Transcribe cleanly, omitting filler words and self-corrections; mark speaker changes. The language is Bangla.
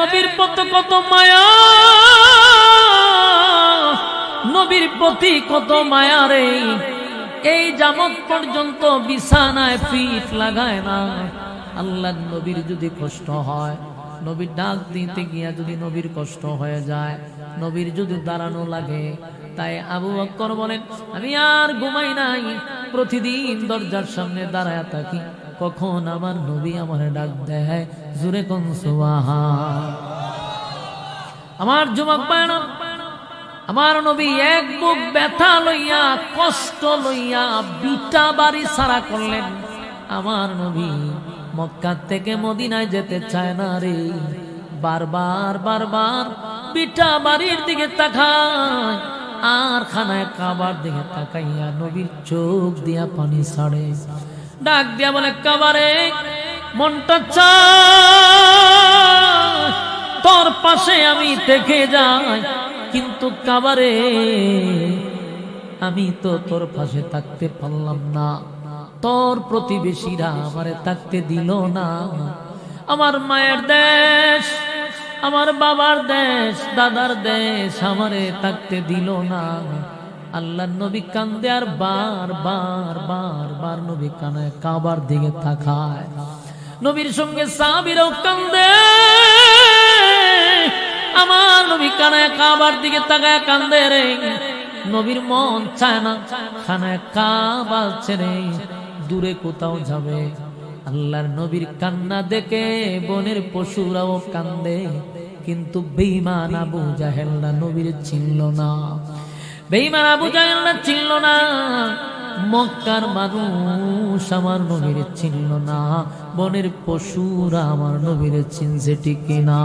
Speaker 1: নবীর প্রতি কত মায়া, নবীর প্রতি কত মায়া রে। এই জামত পর্যন্ত বিছানায় পিঠ লাগায় না। আল্লাহর নবীর যদি কষ্ট হয়, নবীর ডাক দিতে গিয়া যদি নবীর কষ্ট হয়ে যায়, নবীর যদি দাঁড়ানো লাগে, তাই আবু বকর বলেন আমি আর ঘুমাই নাই, প্রতিদিন দরজার সামনে দাঁড়ায় থাকি, কখন আমার নবী আমারে ডাক দেয়। জোরে কোন সুবহান। আমার যুবক ভাইরা, আমার নবী এক বুক ব্যথা লইয়া, কষ্ট লইয়া বিটা বাড়ি ছাড়া করলেন। আমার নবী মক্কা থেকে মদিনায় যেতে চায় না রে। বারবার বারবার বিটা বাড়ির দিকে তাকায় আর খানায় কাবার দিকে তাকাইয়া নবীর চোখ দিয়া পানি ছাড়ে। ডাক দিয়া বলে কাবারে, মনটা চায় তোর পাশে আমি থেকে যাই, কিন্তু কাবারে আমি তো তোর পাশে থাকতে পারলাম না, তোর প্রতিবেশীরা আমারে থাকতে দিল না। আমার মায়ের দেশ, আমার বাবার দেশ, দাদার দেশ আমারে থাকতে দিল না। আল্লাহর নবী কান্দে আর বার বার বার বার নবী কানায় কাবার দিকে তাকায়। নবীর সঙ্গে সাহাবীরাও কান্দে। আমার নবী কানায় কাবার দিকে তাকায় কান্দে রে। নবীর মন চায় না খানায় কাবা ছেড়ে দূরে কোথাও যাবে। আল্লাহর নবীর কান্না দেখে বনের পশুরাও কান্দে, কিন্তু বেঈমান আবু জাহেলরা নবীর চিনল না। বেঈমান আবু জাহেলরা চিনল না। মক্কার মানুষ আমার নবীর চিনল না, বনের পশুরা আমার নবীর চিনছে ঠিক কিনা।